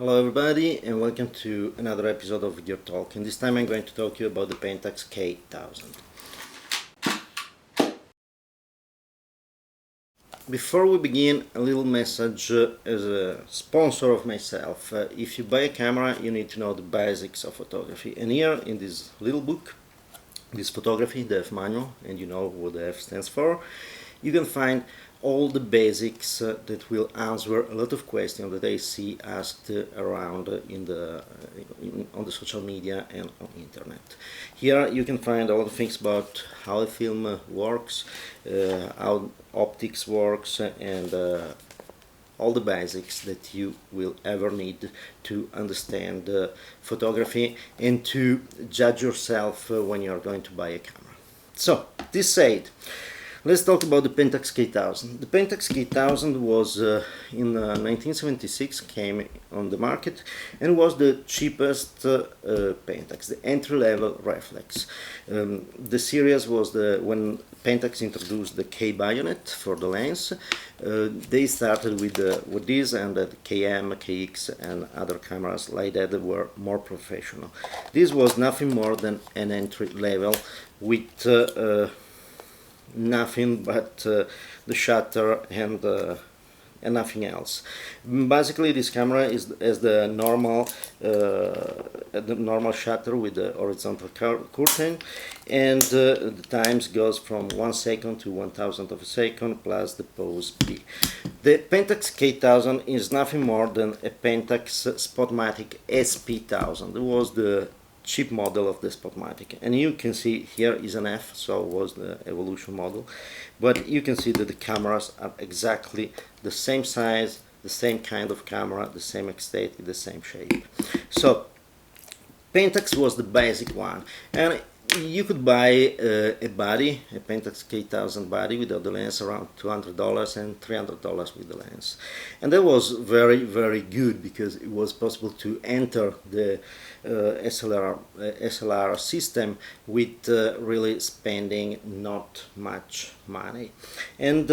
Hello everybody and welcome to another episode of Video Talk, and this time I'm going to talk to you about the Pentax K1000. Before we begin, a little message as a sponsor of myself. If you buy a camera, you need to know the basics of photography, and here in this little book, this photography, the F manual, and you know what the F stands for, you can find all the basics that will answer a lot of questions that I see asked around on the social media and on internet. Here you can find a lot of things about how a film works, how optics works, and all the basics that you will ever need to understand photography and to judge yourself when you are going to buy a camera. So, this said, let's talk about the Pentax K1000. The Pentax K1000 was in 1976 came on the market and was the cheapest Pentax, the entry-level reflex. The series was when Pentax introduced the K bayonet for the lens. They started with this, and the KM, KX and other cameras like that were more professional. This was nothing more than an entry level with nothing but the shutter and nothing else. Basically, this camera is the normal shutter with the horizontal curtain, and the times goes from 1 second to 1,000th of a second plus the pause B. The Pentax K1000 is nothing more than a Pentax Spotmatic SP1000. It was the cheap model of the Spotmatic, and you can see here is an F, so was the evolution model, but you can see that the cameras are exactly the same size, the same kind of camera, the same aesthetic, the same shape. So Pentax was the basic one, and you could buy a body, a Pentax K1000 body without the lens, around $200 and $300 with the lens. And that was very, very good because it was possible to enter the SLR system with really spending not much money. And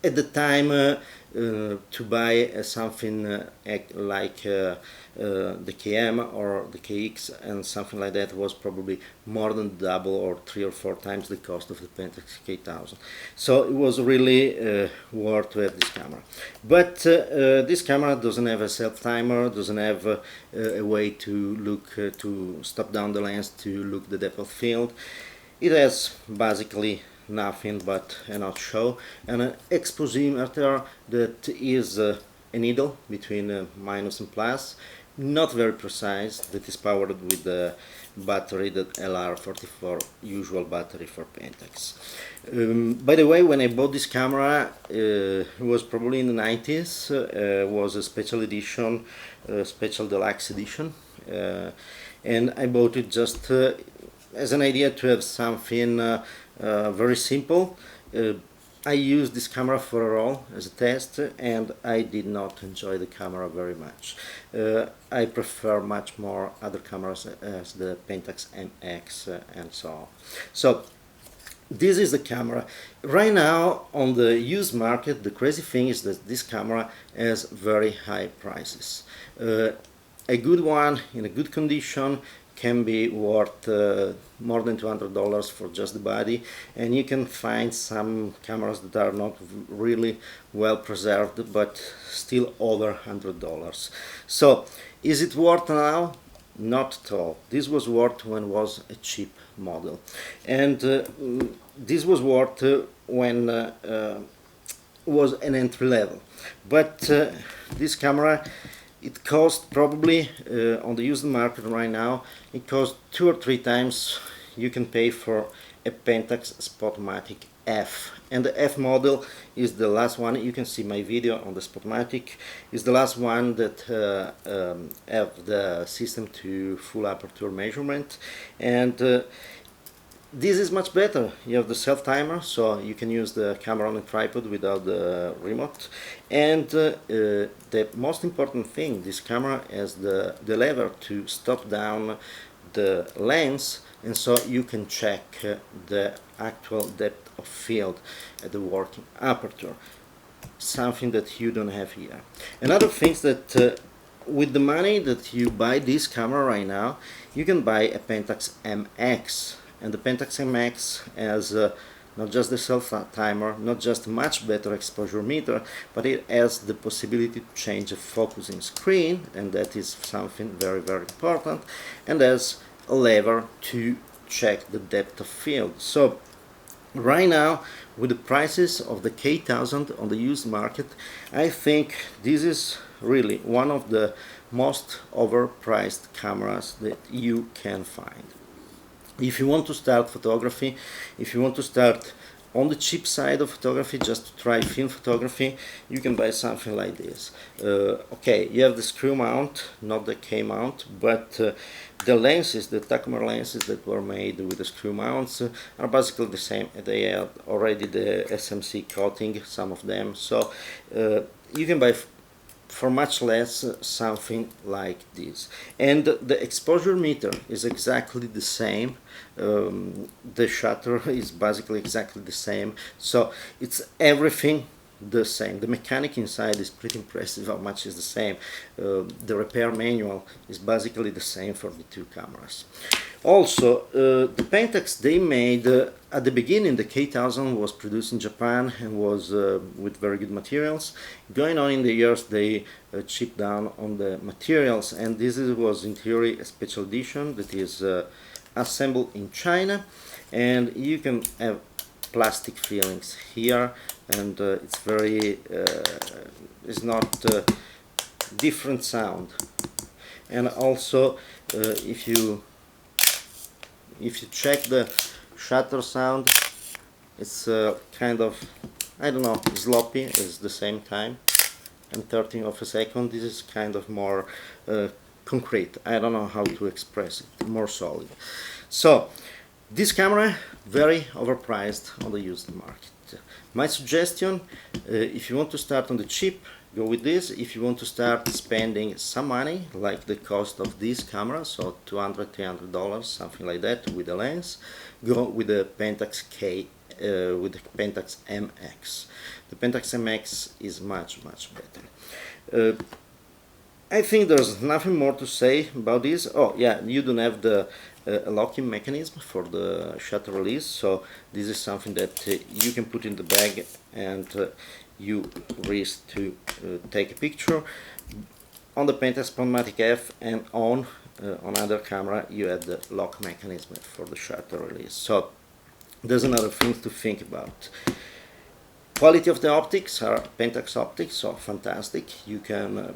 at the time, to buy something like the KM or the KX and something like that was probably more than double or 3 or 4 times the cost of the Pentax K1000. So it was really worth to have this camera. But this camera doesn't have a self-timer, doesn't have a way to look, to stop down the lens to look the depth of field. It has basically nothing but an outshow and an exposimeter that is a needle between minus and plus, not very precise, that is powered with the battery, that LR44 usual battery for Pentax. By the way, when I bought this camera, it was probably in the 90s, was a special edition, special deluxe edition, and I bought it just as an idea to have something very simple. I used this camera for a roll as a test, and I did not enjoy the camera very much. I prefer much more other cameras as the Pentax MX and so on. So this is the camera. Right now on the used market, the crazy thing is that this camera has very high prices. A good one in a good condition can be worth more than $200 for just the body, and you can find some cameras that are not really well preserved but still over $100. So is it worth now? Not at all. This was worth when it was a cheap model, and this was worth when was an entry level. But this camera, it cost probably on the used market right now, it costs 2 or 3 times you can pay for a Pentax Spotmatic F. And the F model is the last one. You can see my video on the Spotmatic. Is the last one that have the system to full aperture measurement, and this is much better. You have the self-timer, so you can use the camera on a tripod without the remote. And the most important thing, this camera has the lever to stop down the lens, and so you can check the actual depth of field at the working aperture. something that you don't have here. Another thing that with the money that you buy this camera right now, you can buy a Pentax MX, and the Pentax MX has not just the self timer, not just much better exposure meter, but it has the possibility to change the focusing screen, and that is something very, very important, and has a lever to check the depth of field. So right now, with the prices of the K1000 on the used market, I think this is really one of the most overpriced cameras that you can find. If you want to start photography, if you want to start on the cheap side of photography, just to try film photography, you can buy something like this. Okay, you have the screw mount, not the K mount, but the lenses, the Takumar lenses that were made with the screw mounts are basically the same. They have already the SMC coating, some of them, so you can buy for much less something like this. And the exposure meter is exactly the same. The shutter is basically exactly the same, so it's everything the same. The mechanic inside is pretty impressive how much is the same. The repair manual is basically the same for the two cameras. Also, the Pentax they made at the beginning, the K1000 was produced in Japan and was with very good materials. Going on in the years, they chipped down on the materials, and this was in theory a special edition that is assembled in China, and you can have plastic fillings here, and it's very it's not different sound. And also if you check the shutter sound, it's kind of, I don't know, sloppy at the same time, and 13 of a second. This is kind of more concrete. I don't know how to express it, more solid. So this camera very overpriced on the used market. My suggestion, if you want to start on the cheap, go with this. If you want to start spending some money, like the cost of this camera, so $200, $300, something like that, with a lens, go with the Pentax with the Pentax MX. The Pentax MX is much, much better. I think there's nothing more to say about this. Oh yeah, you don't have the locking mechanism for the shutter release, so this is something that you can put in the bag and you risk to take a picture. On the Pentax Prismatic F and on other camera you have the lock mechanism for the shutter release. So there's another thing to think about. Quality of the optics are Pentax optics, so fantastic. You can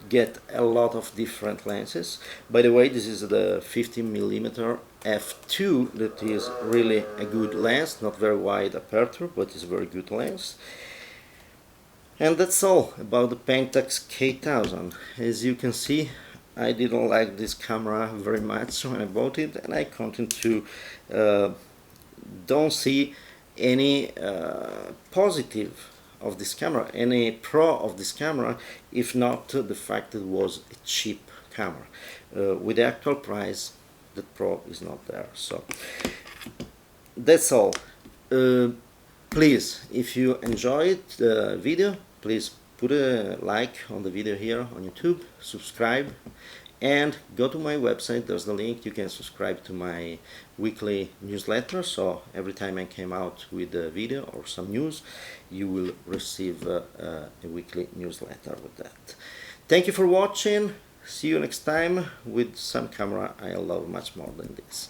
get a lot of different lenses. By the way, this is the 50mm f2 that is really a good lens, not very wide aperture, but it's a very good lens. And that's all about the Pentax K1000. As you can see, I didn't like this camera very much when I bought it, and I continue to don't see any positive of this camera, any pro of this camera, if not the fact that it was a cheap camera. With the actual price, the pro is not there. So that's all. Please, if you enjoyed the video, please put a like on the video here on YouTube, subscribe, and go to my website. There's the link. You can subscribe to my weekly newsletter, so every time I came out with a video or some news, you will receive a weekly newsletter with that. Thank you for watching. See you next time with some camera I love much more than this.